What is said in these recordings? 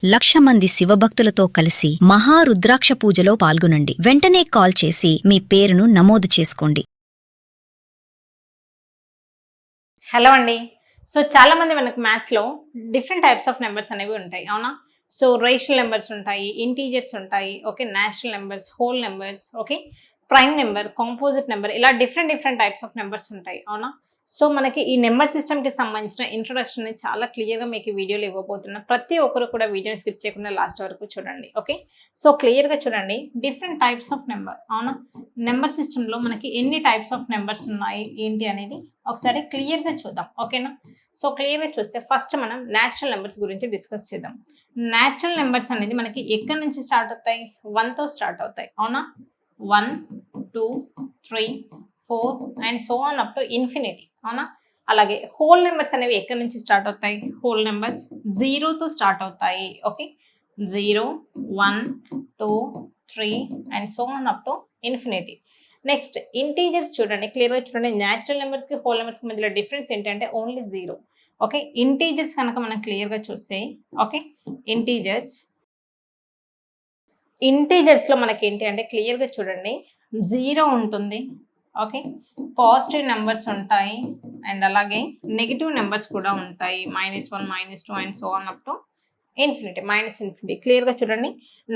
1,00,000 మంది శివభక్తులతో కలిసి మహారుద్రాక్ష పూజలో పాల్గొనండి. వెంటనే కాల్ చేసి మీ పేరును నమోదు చేసుకోండి. హలో అండి. సో చాలా మంది మనకు మ్యాథ్స్లో డిఫరెంట్ టైప్స్ ఆఫ్ నెంబర్స్ అనేవి ఉంటాయి, అవునా? సో రేషనల్ నెంబర్స్ ఉంటాయి, ఇంటీజర్స్ ఉంటాయి, okay, natural numbers, whole numbers, okay, prime number, composite number, ఇలా డిఫరెంట్ టైప్స్ ఆఫ్ నెంబర్స్ ఉంటాయి, అవునా? సో మనకి ఈ నెంబర్ సిస్టమ్కి సంబంధించిన ఇంట్రొడక్షన్ చాలా క్లియర్గా మీకు ఈ వీడియోలో ఇవ్వబోతున్నా. ప్రతి ఒక్కరు కూడా వీడియోని స్కిప్ చేయకుండా లాస్ట్ వరకు చూడండి, ఓకే? సో క్లియర్గా చూడండి, డిఫరెంట్ టైప్స్ ఆఫ్ నెంబర్, అవునా? నెంబర్ సిస్టంలో మనకి ఎన్ని టైప్స్ ఆఫ్ నెంబర్స్ ఉన్నాయి ఏంటి అనేది ఒకసారి క్లియర్గా చూద్దాం, ఓకేనా? సో క్లియర్గా చూస్తే ఫస్ట్ మనం న్యాచురల్ నెంబర్స్ గురించి డిస్కస్ చేద్దాం. న్యాచురల్ నెంబర్స్ అనేది మనకి ఎక్కడి నుంచి స్టార్ట్ అవుతాయి? 1తో స్టార్ట్ అవుతాయి, అవునా? 1, 2, 3, 4 and so on up to infinity, అవునా? అలాగే హోల్ నెంబర్స్ అనేవి ఎక్కడి నుంచి స్టార్ట్ అవుతాయి? హోల్ నెంబర్స్ 0తో స్టార్ట్ అవుతాయి, okay? 0, 1, 2, 3 and so on up to infinity. Next integers చూడండి, క్లియర్గా చూడండి. న్యాచురల్ నెంబర్స్కి హోల్ నెంబర్స్కి మధ్యలో డిఫరెన్స్ ఏంటంటే ఓన్లీ 0, ఓకే? ఇంటీజర్స్ కనుక మనం క్లియర్గా చూస్తే, ఓకే, ఇంటీజర్స్లో మనకి ఏంటి అంటే క్లియర్గా చూడండి, 0 ఉంటుంది, ఓకే, పాజిటివ్ నెంబర్స్ ఉంటాయి అండ్ అలాగే నెగిటివ్ నెంబర్స్ కూడా ఉంటాయి, -1, -2 and so on up to infinity, -infinity. క్లియర్గా చూడండి,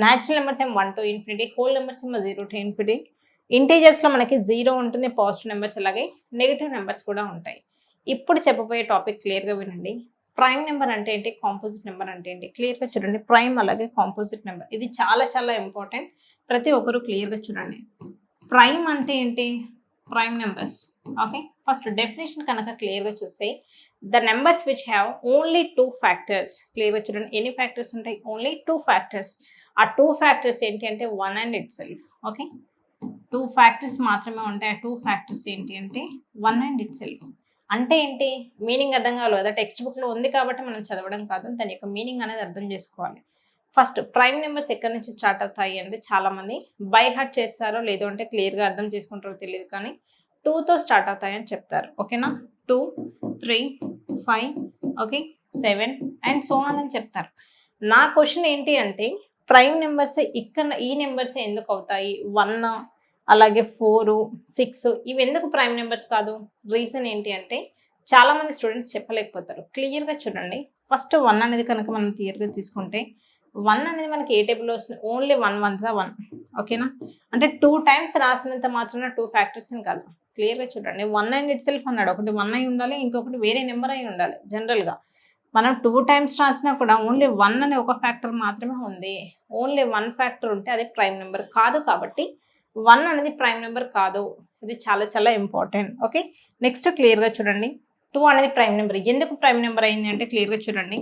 న్యాచురల్ నెంబర్స్ ఏమో 1 to ఇన్ఫినిటీ, హోల్ నెంబర్స్ ఏమో 0 to ఇన్ఫినిటీ. ఇంటీజర్స్లో మనకి 0 ఉంటుంది, పాజిటివ్ నెంబర్స్ అలాగే నెగిటివ్ నెంబర్స్ కూడా ఉంటాయి. ఇప్పుడు చెప్పబోయే టాపిక్ క్లియర్గా వినండి. ప్రైమ్ నెంబర్ అంటే ఏంటి, కాంపోజిట్ నెంబర్ అంటే ఏంటి, క్లియర్గా చూడండి. ప్రైమ్ అలాగే కాంపోజిట్ నెంబర్, ఇది చాలా ఇంపార్టెంట్, ప్రతి ఒక్కరు క్లియర్గా చూడండి. ప్రైమ్ అంటే ఏంటి? Prime numbers, okay. First definition కనుక క్లియర్గా చూస్తే, the numbers which have only 2 factors. క్లియర్గా చూడండి, ఎన్ని ఫ్యాక్టర్స్ ఉంటాయి? Only 2 factors. ఆ 2 ఫ్యాక్టర్స్ ఏంటి అంటే 1 and it self, okay. 2 factors మాత్రమే ఉంటాయి. ఆ 2 ఫ్యాక్టర్స్ ఏంటి అంటే 1 అండ్ ఇట్ సెల్ఫ్. అంటే ఏంటి? మీనింగ్ అర్థం కావాలి కదా, టెక్స్ట్ బుక్లో ఉంది కాబట్టి మనం చదవడం కాదు, దాని యొక్క మీనింగ్ అనేది అర్థం చేసుకోవాలి. ఫస్ట్ ప్రైమ్ నెంబర్స్ ఎక్కడి నుంచి స్టార్ట్ అవుతాయి అంటే చాలామంది బై హార్ట్ చేస్తారో లేదో అంటే క్లియర్గా అర్థం చేసుకుంటారో తెలియదు, కానీ 2తో స్టార్ట్ అవుతాయని చెప్తారు, ఓకేనా? 2, 3, 5, ఓకే, 7 అండ్ సో ఆన్ అని చెప్తారు. నా క్వశ్చన్ ఏంటి అంటే, ప్రైమ్ నెంబర్స్ ఇక్కడ ఈ నెంబర్స్ ఎందుకు అవుతాయి? 1 అలాగే 4, 6 ఇవి ఎందుకు ప్రైమ్ నెంబర్స్ కాదు? రీజన్ ఏంటి అంటే చాలామంది స్టూడెంట్స్ చెప్పలేకపోతారు. క్లియర్గా చూడండి, ఫస్ట్ 1 అనేది కనుక మనం క్లియర్గా తీసుకుంటే, 1 అనేది మనకి ఏ టేబుల్లో వస్తుంది? ఓన్లీ 1 1s are 1, ఓకేనా? అంటే 2 టైమ్స్ రాసినంత మాత్రాన 2 ఫ్యాక్టర్స్ అని కాదు. క్లియర్గా చూడండి, 1 అండ్ ఇట్ సెల్ఫ్ అన్నాడు, ఒకటి 1 అయి ఉండాలి, ఇంకొకటి వేరే నెంబర్ అయి ఉండాలి. జనరల్గా మనం 2 టైమ్స్ రాసినా కూడా ఓన్లీ 1 అనే ఒక ఫ్యాక్టర్ మాత్రమే ఉంది. ఓన్లీ 1 ఫ్యాక్టర్ ఉంటే అది ప్రైమ్ నెంబర్ కాదు, కాబట్టి 1 అనేది ప్రైమ్ నెంబర్ కాదు. ఇది చాలా ఇంపార్టెంట్, ఓకే. నెక్స్ట్ క్లియర్గా చూడండి, 2 అనేది ప్రైమ్ నెంబర్. ఎందుకు ప్రైమ్ నెంబర్ అయింది అంటే క్లియర్గా చూడండి,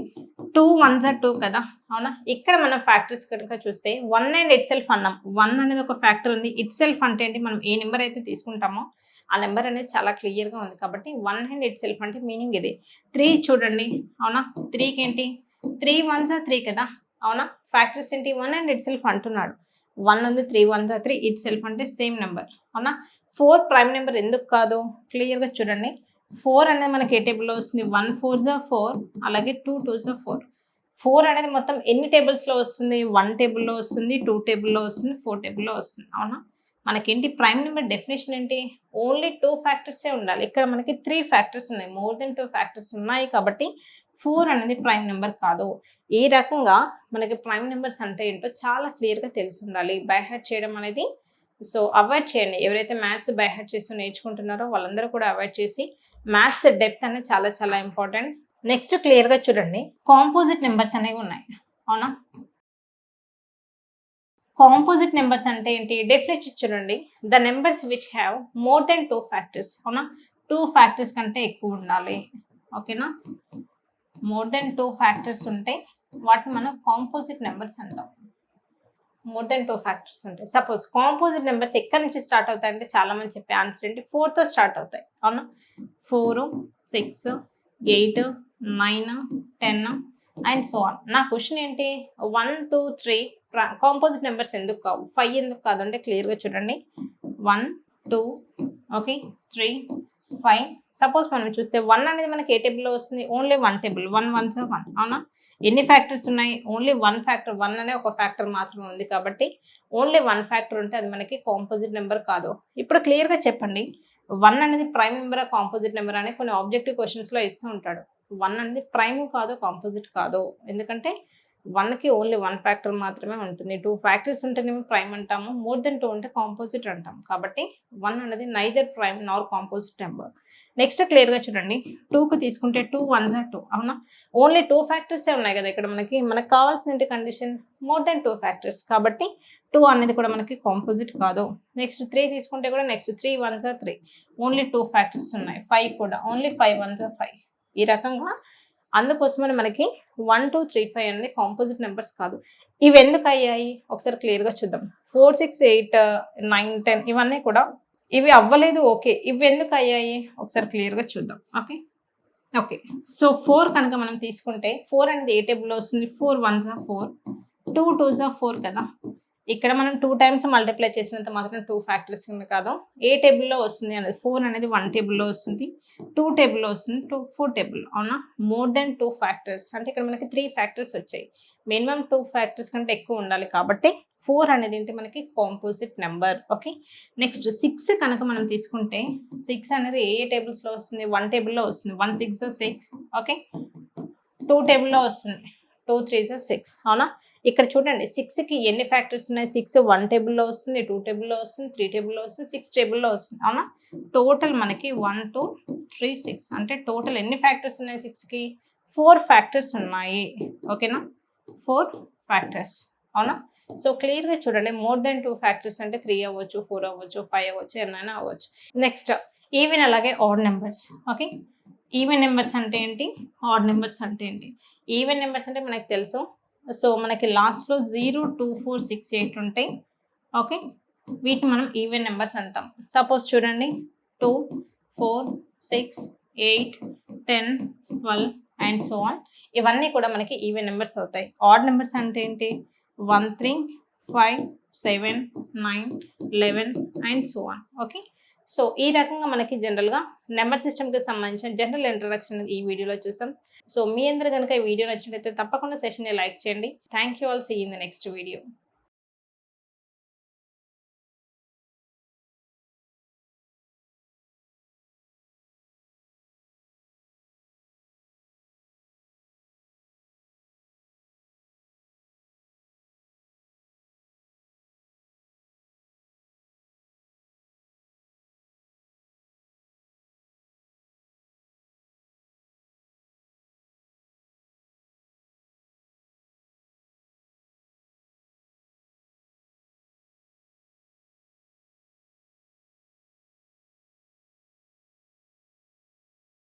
2 1s are 2 కదా, అవునా? ఇక్కడ మనం ఫ్యాక్టర్స్ కనుక చూస్తే 1 అండ్ ఇట్ సెల్ఫ్ అన్నాం. 1 అనేది ఒక ఫ్యాక్టర్ ఉంది, ఇట్ సెల్ఫ్ అంటే ఏంటి? మనం ఏ నెంబర్ అయితే తీసుకుంటామో ఆ నెంబర్ అనేది చాలా క్లియర్గా ఉంది, కాబట్టి 1 అండ్ ఇట్ సెల్ఫ్ అంటే మీనింగ్ ఇది. 3 చూడండి, అవునా? 3కి ఏంటి? 3 1s are 3 కదా, అవునా? ఫ్యాక్టర్స్ ఏంటి? 1 అండ్ ఇట్ సెల్ఫ్ అంటున్నాడు. 1 ఉంది, 3 1s are 3, ఇట్ సెల్ఫ్ అంటే సేమ్ నెంబర్, అవునా? 4 ప్రైమ్ నెంబర్ ఎందుకు కాదు? క్లియర్గా చూడండి, 4 అనేది మనకి ఏ టేబుల్లో వస్తుంది? 1 4s are 4 అలాగే 2 2s are 4. 4 అనేది మొత్తం ఎన్ని టేబుల్స్లో వస్తుంది? 1 టేబుల్లో వస్తుంది, 2 టేబుల్లో వస్తుంది, 4 టేబుల్లో వస్తుంది, అవునా? మనకేంటి ప్రైమ్ నెంబర్ డెఫినేషన్ ఏంటి? ఓన్లీ 2 ఫ్యాక్టర్సే ఉండాలి. ఇక్కడ మనకి 3 ఫ్యాక్టర్స్ ఉన్నాయి, మోర్ దెన్ 2 ఫ్యాక్టర్స్ ఉన్నాయి, కాబట్టి 4 అనేది ప్రైమ్ నెంబర్ కాదు. ఈ రకంగా మనకి ప్రైమ్ నెంబర్స్ అంటే ఏంటో చాలా క్లియర్గా తెలిసి ఉండాలి. బై హార్ట్ చేయడం అనేది సో అవాయిడ్ చేయండి. ఎవరైతే మ్యాథ్స్ బై హార్ట్ చేసి నేర్చుకుంటున్నారో వాళ్ళందరూ కూడా అవాయిడ్ చేసి, మ్యాథ్స్ డెప్త్ అనేది చాలా ఇంపార్టెంట్. నెక్స్ట్ క్లియర్గా చూడండి, కాంపోజిట్ నెంబర్స్ అనేవి ఉన్నాయి, అవునా? కాంపోజిట్ నెంబర్స్ అంటే ఏంటి? డెఫినేషన్ చూడండి, the numbers which have more than 2 factors, అవునా? 2 ఫ్యాక్టర్స్ కంటే ఎక్కువ ఉండాలి, ఓకేనా? మోర్ దెన్ 2 ఫ్యాక్టర్స్ ఉంటే వాటిని మనం కాంపోజిట్ నెంబర్స్ అంటాం. మోర్ దెన్ 2 ఫ్యాక్టర్స్ ఉంటాయి. సపోజ్ కాంపోజిట్ నెంబర్స్ ఎక్కడి నుంచి స్టార్ట్ అవుతాయి అంటే చాలామంది చెప్పే ఆన్సర్ ఏంటి? 4తో స్టార్ట్ అవుతాయి, అవునా? 4, 6, 8, 9, 10 అండ్ సో ఆన్. నా క్వశ్చన్ ఏంటి? 1 2 3 కాంపోజిట్ నెంబర్స్ ఎందుకు కావు? 5 ఎందుకు కాదు అంటే క్లియర్గా చూడండి, 1 2 ఓకే 3 5. సపోజ్ మనం చూస్తే 1 అనేది మనకి ఏ టేబుల్లో వస్తుంది? ఓన్లీ 1 టేబుల్, 1 1s are 1, అవునా? ఎన్ని ఫ్యాక్టర్స్ ఉన్నాయి? ఓన్లీ 1 ఫ్యాక్టర్, 1 అనే ఒక ఫ్యాక్టర్ మాత్రమే ఉంది కాబట్టి ఓన్లీ 1 ఫ్యాక్టర్ ఉంటే అది మనకి కాంపోజిట్ నెంబర్ కాదు. ఇప్పుడు క్లియర్గా చెప్పండి, 1 అనేది ప్రైమ్ నెంబర్, కాంపోజిట్ నెంబర్ అని కొన్ని ఆబ్జెక్టివ్ క్వశ్చన్స్లో ఇస్తూ ఉంటాడు. 1 అనేది ప్రైమ్ కాదు, కాంపోజిట్ కాదు. ఎందుకంటే 1కి ఓన్లీ 1 ఫ్యాక్టర్ మాత్రమే ఉంటుంది. 2 ఫ్యాక్టర్స్ ఉంటేనేమో ప్రైమ్ అంటాము, మోర్ దెన్ 2 ఉంటే కాంపోజిట్ అంటాం. కాబట్టి 1 అనేది నైదర్ ప్రైమ్ నార్ కాంపోజిట్ నెంబర్. నెక్స్ట్ క్లియర్గా చూడండి, 2కి తీసుకుంటే 2 1s are 2, అవునా? ఓన్లీ 2 ఫ్యాక్టర్సే ఉన్నాయి కదా ఇక్కడ. మనకు కావాల్సిన కండిషన్ మోర్ దెన్ 2 ఫ్యాక్టర్స్ కాబట్టి 2 అనేది కూడా మనకి కాంపోజిట్ కాదు. నెక్స్ట్ 3 తీసుకుంటే కూడా next 3 1s are 3, only 2 factors ఉన్నాయి. 5 కూడా ఓన్లీ 5 1s are 5. ఈ రకంగా అందుకోసమని మనకి 1 2 3 5 అనేది కాంపోజిట్ నెంబర్స్ కాదు. ఇవి ఎందుకు అయ్యాయి ఒకసారి క్లియర్గా చూద్దాం. 4 6 8 9 10 ఇవన్నీ కూడా ఇవి అవ్వలేదు, ఓకే. ఇవి ఎందుకు అయ్యాయి ఒకసారి క్లియర్గా చూద్దాం. ఓకే సో 4 కనుక మనం తీసుకుంటే 4 అనేది ఏ టేబుల్లో వస్తుంది? 4 1s are 4, 2 2s are 4 కదా. ఇక్కడ మనం 2 టైమ్స్ మల్టిప్లై చేసినంత మాత్రం 2 ఫ్యాక్టర్స్ కింద కాదు. ఏ టేబుల్లో వస్తుంది అనేది 4 అనేది 1 టేబుల్లో వస్తుంది, 2 టేబుల్లో వస్తుంది, 4 టేబుల్, అవునా? మోర్ దెన్ 2 ఫ్యాక్టర్స్ అంటే ఇక్కడ మనకి 3 ఫ్యాక్టర్స్ వచ్చాయి. మినిమం 2 ఫ్యాక్టర్స్ కంటే ఎక్కువ ఉండాలి కాబట్టి 4 అనేది ఏంటి మనకి కాంపోజిట్ నెంబర్. ఓకే, నెక్స్ట్ 6 కనుక మనం తీసుకుంటే 6 అనేది ఏ టేబుల్స్లో వస్తుంది? 1 టేబుల్లో వస్తుంది, 1 6 6, ఓకే. 2 టేబుల్లో వస్తుంది, 2 3 6, అవునా? ఇక్కడ చూడండి 6కి ఎన్ని ఫ్యాక్టర్స్ ఉన్నాయి? 6 1 టేబుల్లో వస్తుంది, 2 టేబుల్లో వస్తుంది, 3 టేబుల్లో వస్తుంది, 6 టేబుల్లో వస్తుంది, అవునా? టోటల్ మనకి 1 2 3 6 అంటే టోటల్ ఎన్ని ఫ్యాక్టర్స్ ఉన్నాయి? 6కి 4 ఫ్యాక్టర్స్ ఉన్నాయి. ఓకేనా? 4 ఫ్యాక్టర్స్, అవునా? సో క్లియర్గా చూడండి, మోర్ దెన్ 2 ఫ్యాక్టర్స్ అంటే 3 అవ్వచ్చు, 4 అవ్వచ్చు, 5 అవ్వచ్చు, ఎన్నైనా అవ్వచ్చు. నెక్స్ట్ ఈవెన్ అలాగే odd numbers. Okay, even numbers అంటే ఏంటి, ఆడ్ నెంబర్స్ అంటే ఏంటి? ఈవెన్ నెంబర్స్ అంటే మనకు తెలుసు. సో మనకి లాస్ట్లో 0 2 4 6 8 ఉంటాయి. ఓకే, వీటిని మనం ఈవెన్ నెంబర్స్ అంటాం. సపోజ్ చూడండి 2 4 6 8 10 12 అండ్ సో ఆన్, ఇవన్నీ కూడా మనకి ఈవెన్ నెంబర్స్ అవుతాయి. ఆడ్ నెంబర్స్ అంటే ఏంటి? 1 3 5 7 9 11 and so on. Okay, so ఈ రకంగా మనకి జనరల్గా నెంబర్ సిస్టమ్కి సంబంధించిన జనరల్ ఇంట్రడక్షన్ ఈ వీడియోలో చూసాం. సో మీ అందరూ కనుక ఈ వీడియో నచ్చినట్లయితే తప్పకుండా సెషన్ని లైక్ చేయండి. Thank you all, see in the next video.